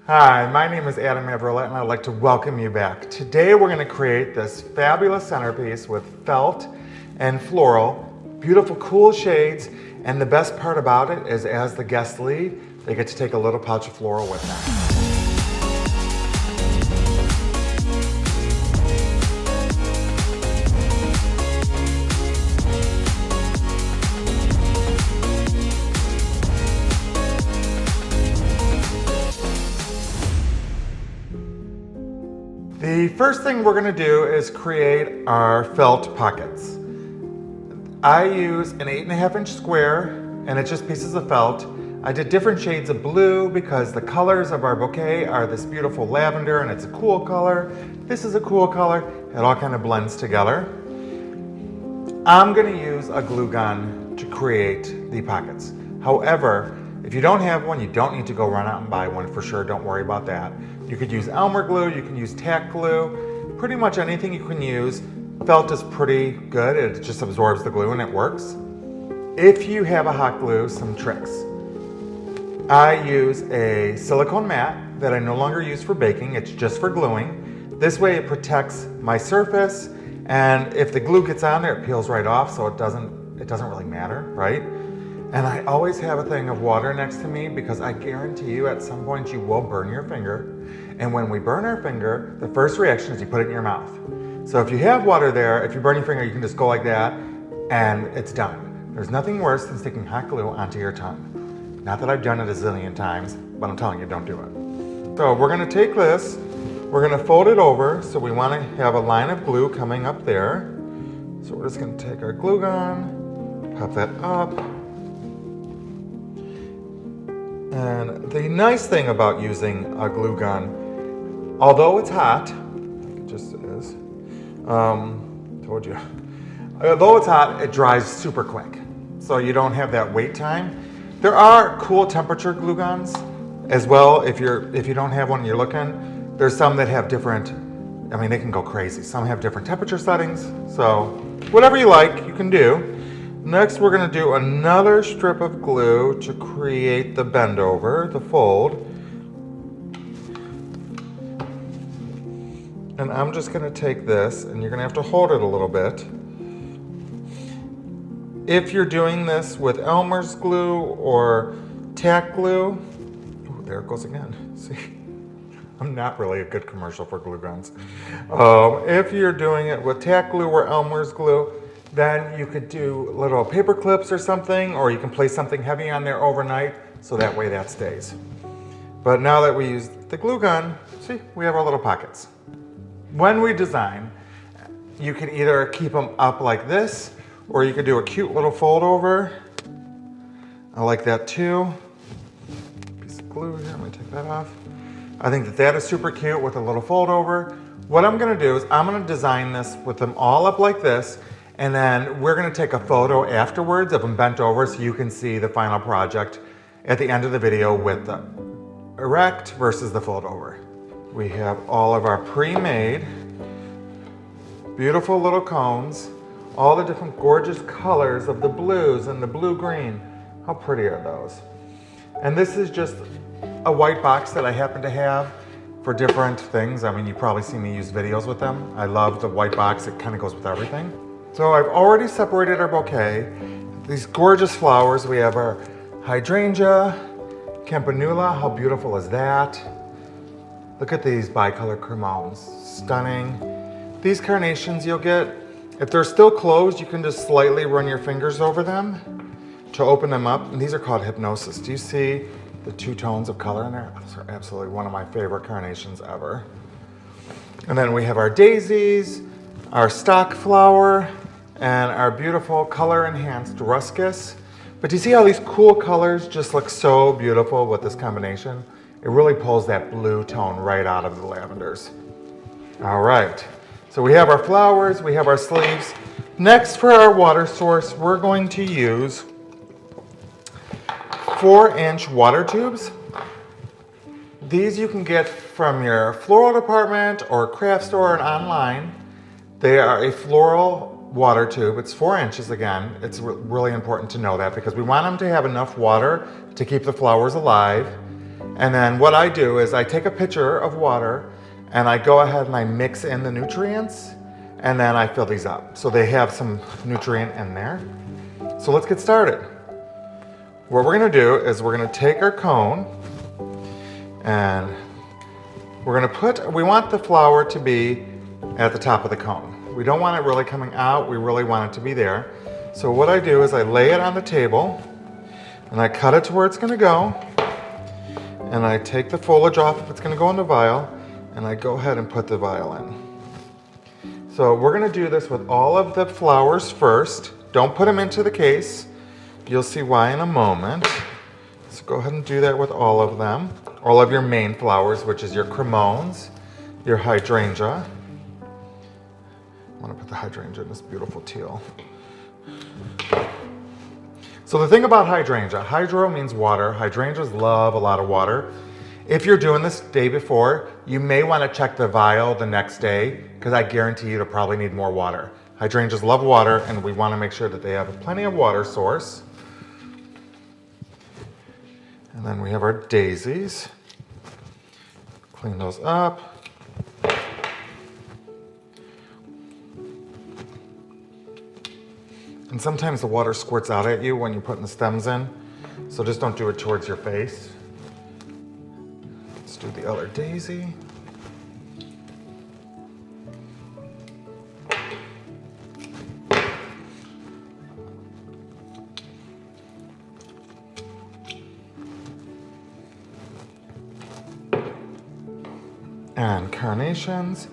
Hi, my name is Adam Averlett and I'd like to welcome you back. Today we're going to create this fabulous centerpiece with felt and floral, beautiful cool shades, and the best part about it is as the guests leave, they get to take a little pouch of floral with them. The first thing we're going to do is create our felt pockets. I use an 8.5-inch square and it's just pieces of felt. I did different shades of blue because the colors of our bouquet are this beautiful lavender and it's a cool color. This is a cool color. It all kind of blends together. I'm going to use a glue gun to create the pockets. However, if you don't have one, you don't need to go run out and buy one for sure. Don't worry about that. You could use Elmer glue, you can use tack glue, pretty much anything you can use. Felt is pretty good. It just absorbs the glue and it works. If you have a hot glue, some tricks. I use a silicone mat that I no longer use for baking. It's just for gluing. This way it protects my surface, and if the glue gets on there, it peels right off, so it doesn't really matter, right? And I always have a thing of water next to me because I guarantee you at some point you will burn your finger. And when we burn our finger, the first reaction is you put it in your mouth. So if you have water there, if you burn your finger, you can just go like that and it's done. There's nothing worse than sticking hot glue onto your tongue. Not that I've done it a zillion times, but I'm telling you, don't do it. So we're gonna take this, we're gonna fold it over, so we wanna have a line of glue coming up there. So we're just gonna take our glue gun, pop that up. And the nice thing about using a glue gun, although it's hot, it just is, told you. Although it's hot, it dries super quick. So you don't have that wait time. There are cool temperature glue guns as well. If you don't have one and you're looking, there's some that have different, I mean, they can go crazy. Some have different temperature settings. So whatever you like, you can do. Next, we're gonna do another strip of glue to create the bend over, the fold. And I'm just gonna take this, and you're gonna have to hold it a little bit. If you're doing this with Elmer's glue or tack glue, ooh, there it goes again, see? I'm not really a good commercial for glue guns. If you're doing it with tack glue or Elmer's glue, then you could do little paper clips or something, or you can place something heavy on there overnight, so that way that stays. But now that we use the glue gun, see, we have our little pockets. When we design, you can either keep them up like this, or you could do a cute little fold over. I like that too. Piece of glue here, let me take that off. I think that is super cute with a little fold over. What I'm gonna do is I'm gonna design this with them all up like this, and then we're gonna take a photo afterwards of them bent over so you can see the final project at the end of the video with the erect versus the fold over. We have all of our pre-made beautiful little cones, all the different gorgeous colors of the blues and the blue-green. How pretty are those? And this is just a white box that I happen to have for different things. I mean, you probably see me use videos with them. I love the white box, it kind of goes with everything. So I've already separated our bouquet. These gorgeous flowers. We have our hydrangea, campanula. How beautiful is that? Look at these bicolor cremones. Stunning. These carnations you'll get, if they're still closed, you can just slightly run your fingers over them to open them up. And these are called hypnosis. Do you see the two tones of color in there? Those are absolutely one of my favorite carnations ever. And then we have our daisies, our stock flower, and our beautiful color-enhanced ruscus. But do you see how these cool colors just look so beautiful with this combination? It really pulls that blue tone right out of the lavenders. All right, so we have our flowers, we have our sleeves. Next, for our water source, we're going to use 4-inch water tubes. These you can get from your floral department or craft store and online. They are a floral water tube. It's 4 inches again. It's really important to know that because we want them to have enough water to keep the flowers alive. And then what I do is I take a pitcher of water and I go ahead and I mix in the nutrients and then I fill these up. So they have some nutrient in there. So let's get started. What we're gonna do is we're gonna take our cone and we're gonna we want the flower to be at the top of the cone. We don't want it really coming out, we really want it to be there. So what I do is I lay it on the table and I cut it to where it's gonna go. And I take the foliage off if it's gonna go in the vial, and I go ahead and put the vial in. So we're gonna do this with all of the flowers first. Don't put them into the case. You'll see why in a moment. So go ahead and do that with all of them. All of your main flowers, which is your cremones, your hydrangea. I wanna put the hydrangea in this beautiful teal. So the thing about hydrangea, hydro means water. Hydrangeas love a lot of water. If you're doing this day before, you may want to check the vial the next day because I guarantee you it'll probably need more water. Hydrangeas love water and we want to make sure that they have plenty of water source. And then we have our daisies. Clean those up. And sometimes the water squirts out at you when you're putting the stems in, so just don't do it towards your face. Let's do the other daisy. And carnations.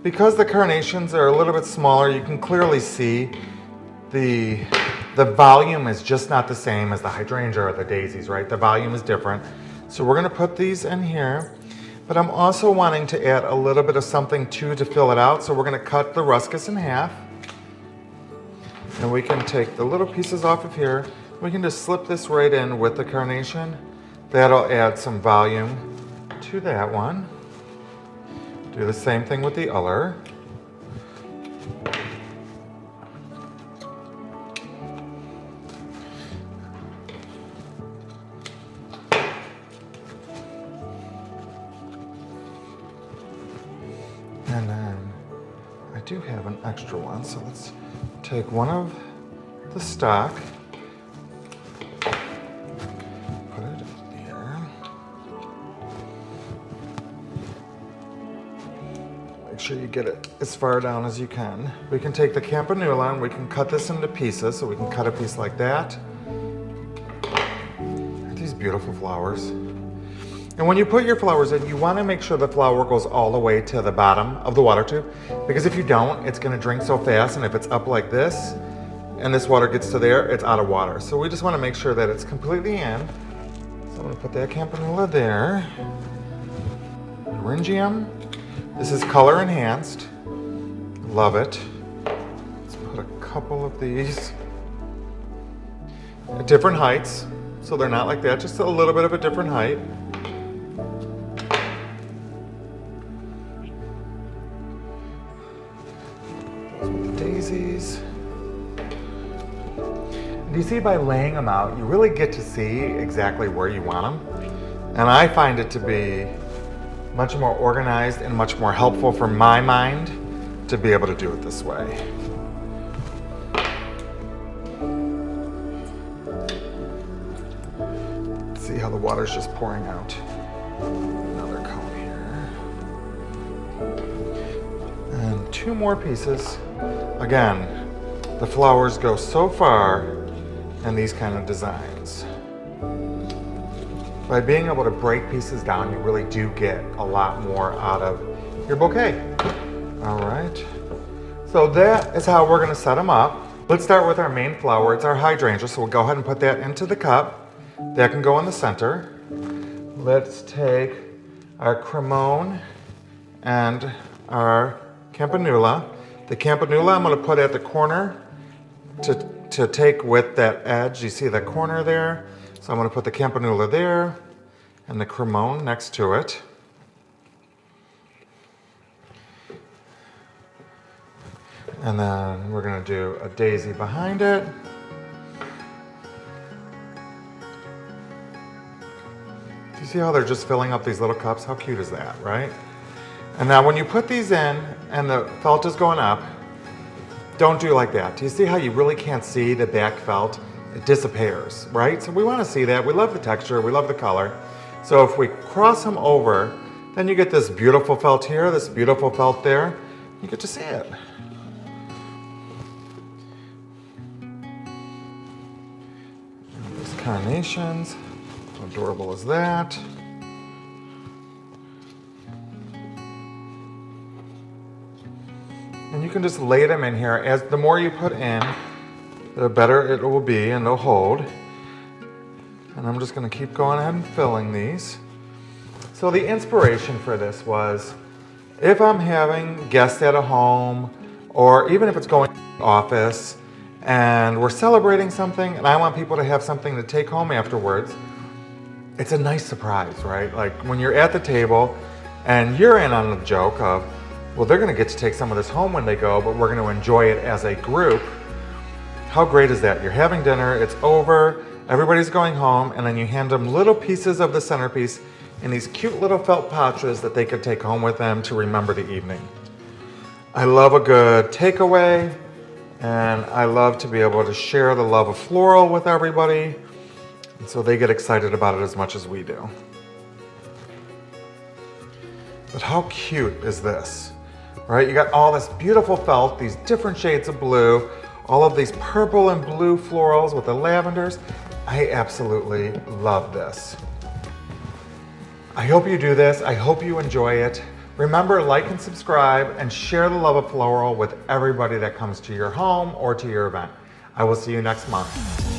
Because the carnations are a little bit smaller, you can clearly see the volume is just not the same as the hydrangea or the daisies, right? The volume is different. So we're gonna put these in here, but I'm also wanting to add a little bit of something too to fill it out. So we're gonna cut the ruscus in half. And we can take the little pieces off of here. We can just slip this right in with the carnation. That'll add some volume to that one. Do the same thing with the other. And then I do have an extra one, so let's take one of the stock, put it here. Make sure you get it as far down as you can. We can take the campanula and we can cut this into pieces, so we can cut a piece like that. These beautiful flowers. And when you put your flowers in, you want to make sure the flower goes all the way to the bottom of the water tube, because if you don't, it's going to drink so fast, and if it's up like this, and this water gets to there, it's out of water. So we just want to make sure that it's completely in. So I'm going to put that campanula there. Laryngium. This is color enhanced. Love it. Let's put a couple of these at different heights, so they're not like that, just a little bit of a different height. Daisies. And you see, by laying them out, you really get to see exactly where you want them. And I find it to be much more organized and much more helpful for my mind to be able to do it this way. See how the water's just pouring out. Another cone here. And two more pieces. Again, the flowers go so far in these kind of designs. By being able to break pieces down, you really do get a lot more out of your bouquet. All right, so that is how we're gonna set them up. Let's start with our main flower. It's our hydrangea, so we'll go ahead and put that into the cup. That can go in the center. Let's take our cremone and our campanula. The campanula I'm going to put at the corner to take with that edge. You see the corner there? So I'm going to put the campanula there and the cremone next to it. And then we're going to do a daisy behind it. These see how they're just filling up these little cups? How cute is that, right? And now when you put these in and the felt is going up, don't do like that. Do you see how you really can't see the back felt? It disappears, right? So we want to see that. We love the texture, we love the color. So if we cross them over, then you get this beautiful felt here, this beautiful felt there. You get to see it. And these carnations, how adorable is that? And you can just lay them in here. As the more you put in, the better it will be and they'll hold. And I'm just gonna keep going ahead and filling these. So the inspiration for this was, if I'm having guests at a home, or even if it's going to the office, and we're celebrating something, and I want people to have something to take home afterwards, it's a nice surprise, right? Like when you're at the table, and you're in on the joke of, well, they're gonna get to take some of this home when they go, but we're gonna enjoy it as a group. How great is that? You're having dinner, it's over, everybody's going home, and then you hand them little pieces of the centerpiece in these cute little felt pouches that they could take home with them to remember the evening. I love a good takeaway, and I love to be able to share the love of floral with everybody, and so they get excited about it as much as we do. But how cute is this, right? You got all this beautiful felt, these different shades of blue, all of these purple and blue florals with the lavenders. I absolutely love this. I hope you do this. I hope you enjoy it. Remember, like and subscribe and share the love of floral with everybody that comes to your home or to your event. I will see you next month.